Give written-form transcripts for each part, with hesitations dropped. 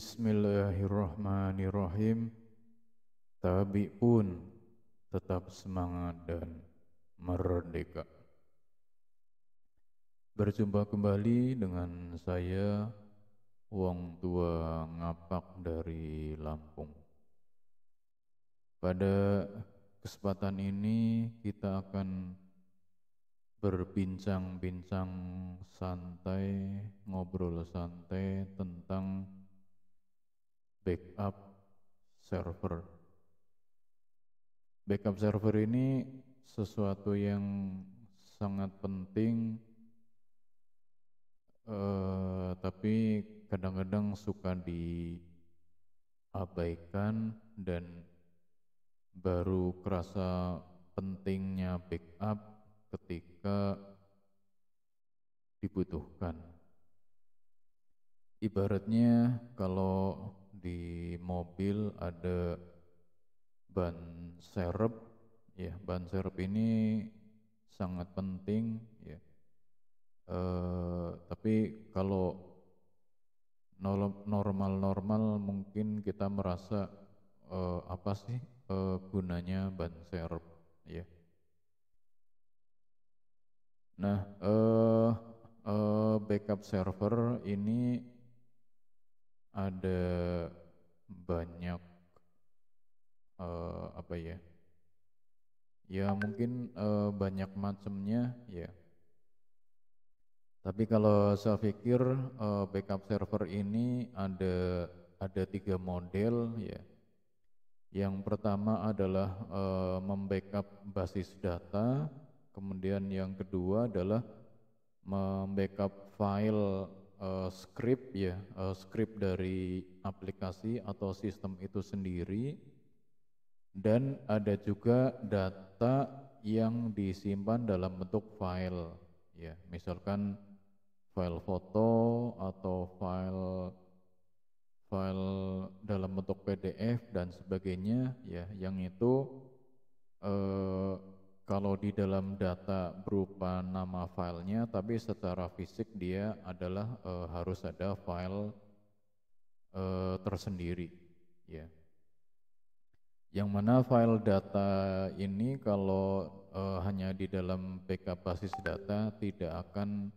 Bismillahirrahmanirrahim. Tabi'un, tetap semangat dan merdeka. Berjumpa kembali dengan saya, Wong Tua Ngapak dari Lampung. Pada kesempatan ini kita akan berbincang-bincang santai, ngobrol santai tentang backup server. Backup server ini sesuatu yang sangat penting, tapi kadang-kadang suka diabaikan dan baru kerasa pentingnya backup ketika dibutuhkan. Ibaratnya kalau di mobil ada ban serep, ya ban serep ini sangat penting, ya. Tapi kalau normal-normal mungkin kita merasa apa sih gunanya ban serep, ya. Nah, backup server ini ada banyak apa ya? Ya mungkin banyak macamnya, ya. Tapi kalau saya pikir backup server ini ada 3 model, ya. Yang pertama adalah membackup basis data, kemudian yang kedua adalah membackup file script, ya, script dari aplikasi atau sistem itu sendiri, dan ada juga data yang disimpan dalam bentuk file, ya, misalkan file foto atau file dalam bentuk PDF dan sebagainya, ya, yang itu kalau di dalam data berupa nama filenya, tapi secara fisik dia adalah harus ada file tersendiri, ya. Yang mana file data ini kalau hanya di dalam backup basis data tidak akan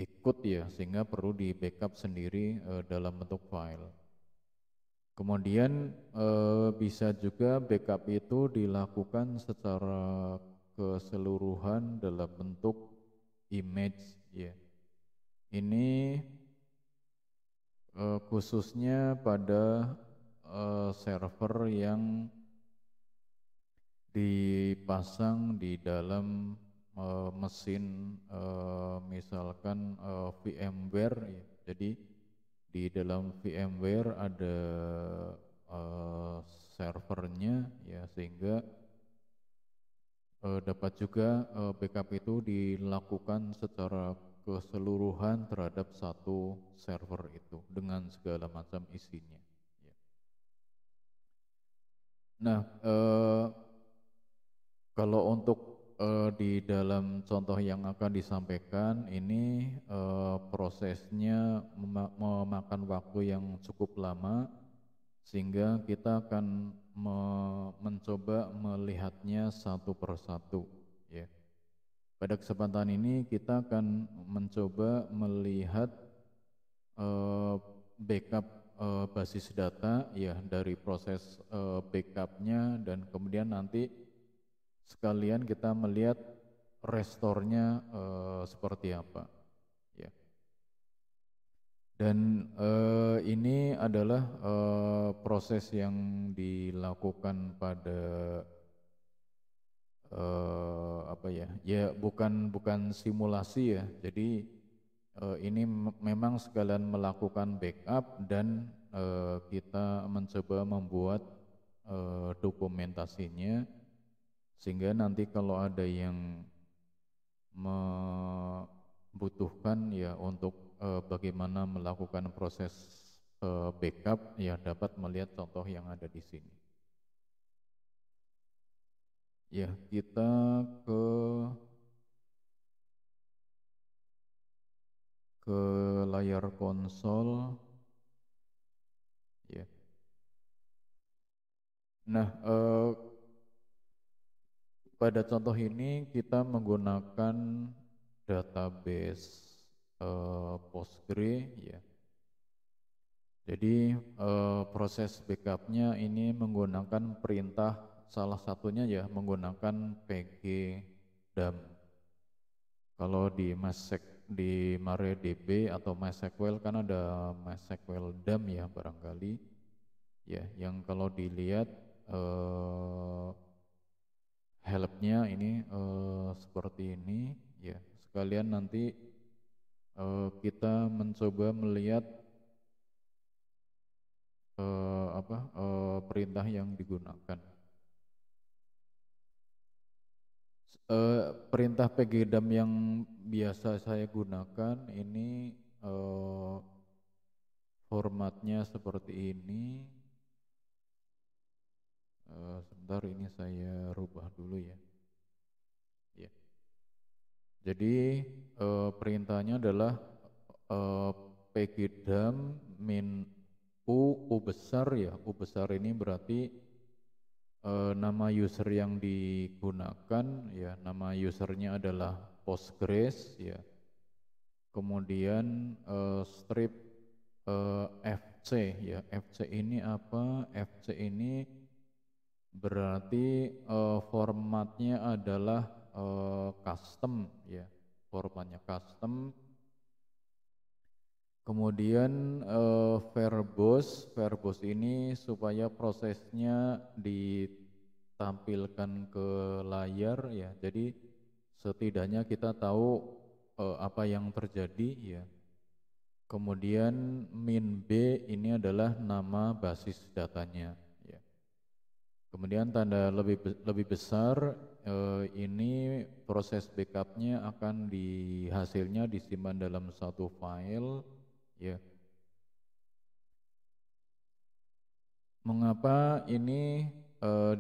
ikut, ya, sehingga perlu di backup sendiri dalam bentuk file. Kemudian bisa juga backup itu dilakukan secara keseluruhan dalam bentuk image, ya. Ini khususnya pada server yang dipasang di dalam mesin misalkan VMware, ya. Jadi di dalam VMware ada servernya, ya, sehingga dapat juga backup itu dilakukan secara keseluruhan terhadap satu server itu dengan segala macam isinya, ya. Nah, kalau untuk di dalam contoh yang akan disampaikan ini prosesnya memakan waktu yang cukup lama, sehingga kita akan mencoba melihatnya satu persatu, ya. Pada kesempatan ini kita akan mencoba melihat backup basis data, ya, dari proses backupnya, dan kemudian nanti sekalian kita melihat restore-nya seperti apa, ya. Dan ini adalah proses yang dilakukan pada apa ya? Ya bukan simulasi, ya. Jadi ini memang sekalian melakukan backup dan kita mencoba membuat dokumentasinya, sehingga nanti kalau ada yang membutuhkan, ya, untuk bagaimana melakukan proses backup, ya, dapat melihat contoh yang ada di sini. Ya, kita ke layar konsol ya. Nah, pada contoh ini kita menggunakan database Postgre ya. Jadi proses backupnya ini menggunakan perintah, salah satunya ya menggunakan pgdam. Kalau di MariaDB atau MySQL kan ada MySQL DAM ya barangkali ya, yang kalau dilihat helpnya ini seperti ini ya. Sekalian nanti kita mencoba melihat perintah yang digunakan. Perintah pgdam yang biasa saya gunakan ini formatnya seperti ini. Sebentar, ini saya rubah dulu ya. Ya. Jadi perintahnya adalah pgdam min u besar ya. U besar ini berarti nama user yang digunakan ya, nama usernya adalah Postgres ya. Kemudian strip fc ya. Fc ini apa? Fc ini berarti formatnya adalah custom ya. Formatnya custom. Kemudian verbose ini supaya prosesnya ditampilkan ke layar ya. Jadi setidaknya kita tahu apa yang terjadi ya. Kemudian min b ini adalah nama basis datanya ya. Kemudian tanda lebih besar ini proses backupnya akan hasilnya disimpan dalam satu file ya. Mengapa ini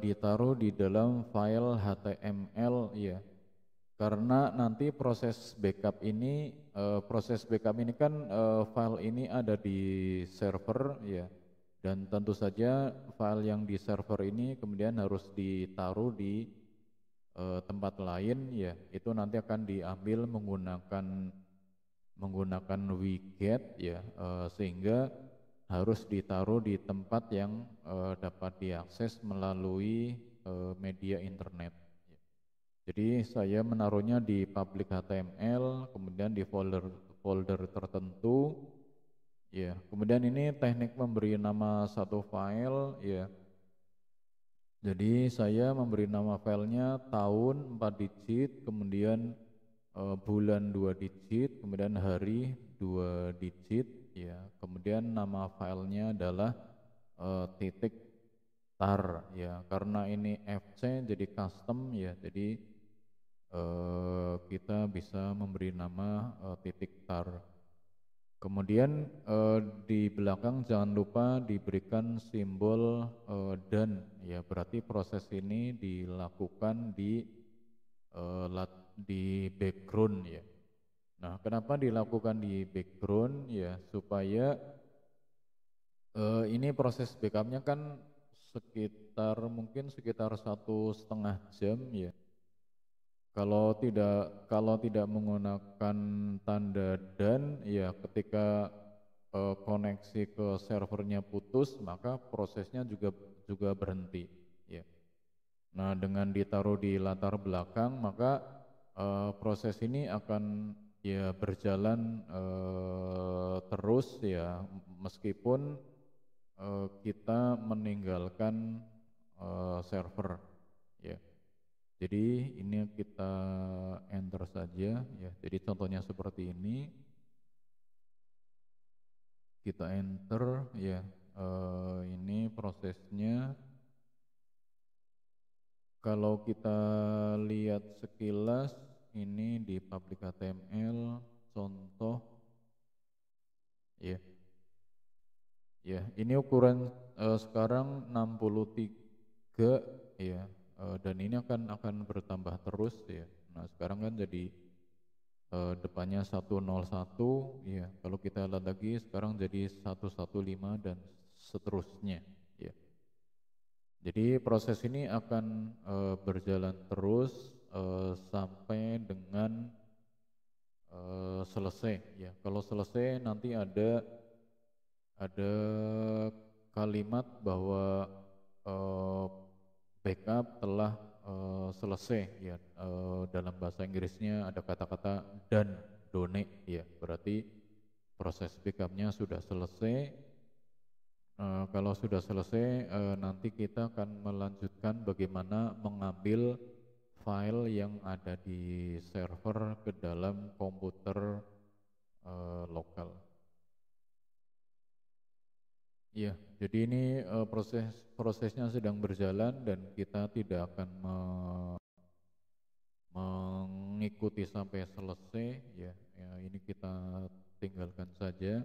ditaruh di dalam file HTML ya? Karena nanti proses backup ini kan file ini ada di server ya, dan tentu saja file yang di server ini kemudian harus ditaruh di tempat lain ya. Itu nanti akan diambil menggunakan wget ya, sehingga harus ditaruh di tempat yang dapat diakses melalui media internet. Jadi saya menaruhnya di public HTML, kemudian di folder tertentu, ya. Kemudian ini teknik memberi nama satu file, ya. Jadi saya memberi nama filenya tahun 4 digit, kemudian bulan 2 digit, kemudian hari 2 digit, ya. Kemudian nama filenya adalah titik tar, ya. Karena ini fc jadi custom, ya. Jadi kita bisa memberi nama titik tar. Kemudian di belakang jangan lupa diberikan simbol dan ya, berarti proses ini dilakukan di background ya. Nah, kenapa dilakukan di background ya? Supaya ini proses backupnya kan mungkin sekitar 1,5 jam ya. Kalau tidak menggunakan tanda dan ya, ketika koneksi ke servernya putus maka prosesnya juga berhenti ya. Nah, dengan ditaruh di latar belakang maka proses ini akan ya berjalan terus ya, meskipun kita meninggalkan server ya. Jadi ini kita enter saja ya. Jadi contohnya seperti ini. Kita enter ya. Ini prosesnya. Kalau kita lihat sekilas ini di public HTML contoh ya. Ya, ini ukuran sekarang 63 ya. Dan ini akan bertambah terus ya. Nah, sekarang kan jadi depannya 101, ya kalau kita lihat lagi sekarang jadi 115 dan seterusnya, ya. Jadi proses ini akan berjalan terus sampai dengan selesai, ya. Kalau selesai nanti ada kalimat bahwa eh, backup telah selesai, ya. Dalam bahasa Inggrisnya ada kata-kata done, done, ya. Berarti proses backupnya sudah selesai. Kalau sudah selesai, nanti kita akan melanjutkan bagaimana mengambil file yang ada di server ke dalam komputer lokal. Iya, jadi ini prosesnya sedang berjalan dan kita tidak akan mengikuti sampai selesai, ya. Ya, ini kita tinggalkan saja.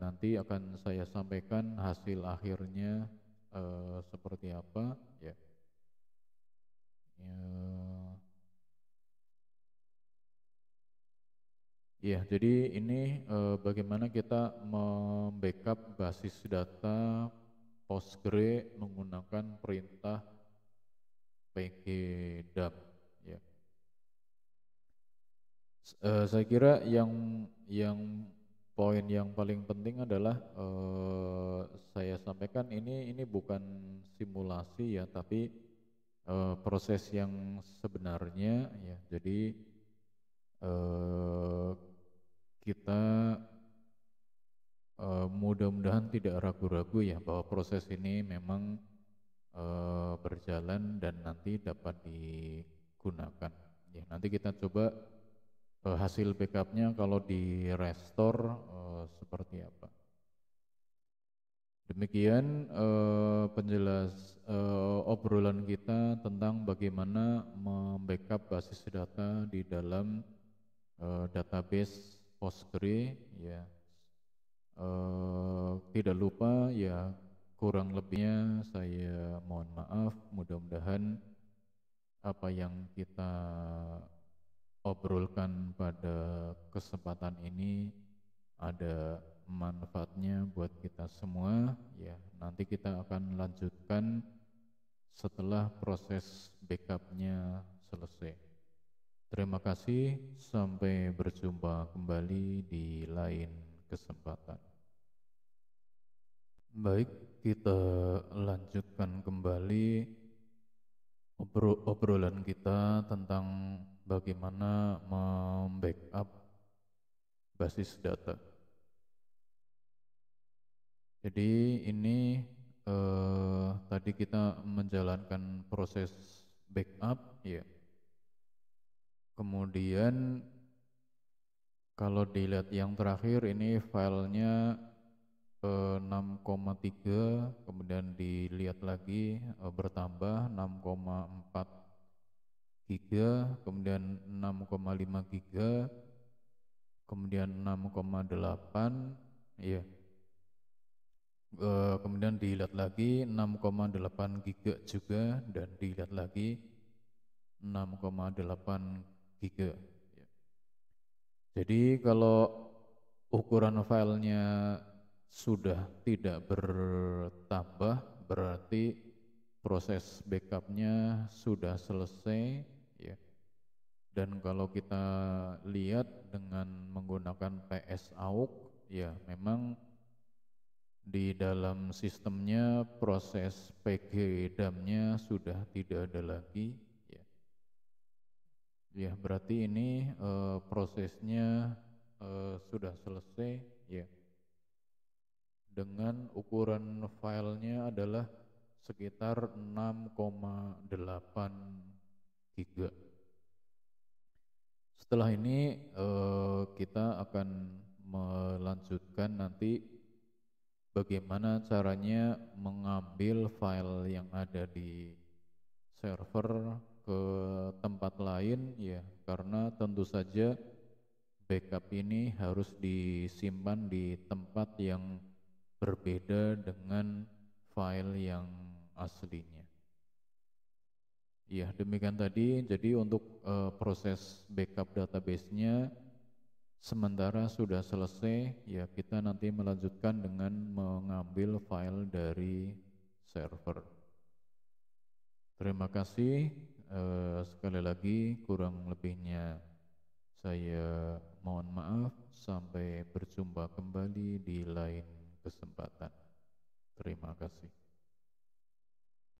Nanti akan saya sampaikan hasil akhirnya seperti apa, ya. Ya, ya, jadi ini bagaimana kita membackup basis data Postgre menggunakan perintah pkdump, ya. Saya kira yang poin yang paling penting adalah saya sampaikan ini bukan simulasi, ya, tapi proses yang sebenarnya, ya. Jadi kita mudah-mudahan tidak ragu-ragu, ya, bahwa proses ini memang berjalan dan nanti dapat digunakan. Ya, nanti kita coba hasil backupnya kalau di restore seperti apa. Demikian obrolan kita tentang bagaimana membackup basis data di dalam database Postgre, ya. Tidak lupa, ya, kurang lebihnya saya mohon maaf. Mudah-mudahan apa yang kita obrolkan pada kesempatan ini ada manfaatnya buat kita semua, ya. Nanti kita akan lanjutkan setelah proses backupnya selesai. Terima kasih, sampai berjumpa kembali di lain kesempatan. Baik, kita lanjutkan kembali obrolan kita tentang bagaimana membackup basis data. Jadi ini tadi kita menjalankan proses backup, ya. Kemudian kalau dilihat yang terakhir ini filenya 6,3, kemudian dilihat lagi bertambah 6,4 giga, kemudian 6,5 giga, kemudian 6,8, ya. Kemudian dilihat lagi 6,8 giga juga, dan dilihat lagi 6,8 giga, ya. Jadi kalau ukuran filenya sudah tidak bertambah, berarti proses backupnya sudah selesai, ya. Dan kalau kita lihat dengan menggunakan PSAUK, ya, memang di dalam sistemnya proses pkdump-nya sudah tidak ada lagi, ya. Ya, berarti ini prosesnya sudah selesai, ya. Dengan ukuran filenya adalah sekitar 6,8 giga. Setelah ini kita akan melanjutkan nanti bagaimana caranya mengambil file yang ada di server ke tempat lain, ya, karena tentu saja backup ini harus disimpan di tempat yang berbeda dengan file yang aslinya. Iya, demikian tadi. Jadi untuk proses backup database-nya sementara sudah selesai, ya kita nanti melanjutkan dengan mengambil file dari server. Terima kasih. Sekali lagi kurang lebihnya saya mohon maaf. Sampai berjumpa kembali di lain kesempatan. Terima kasih.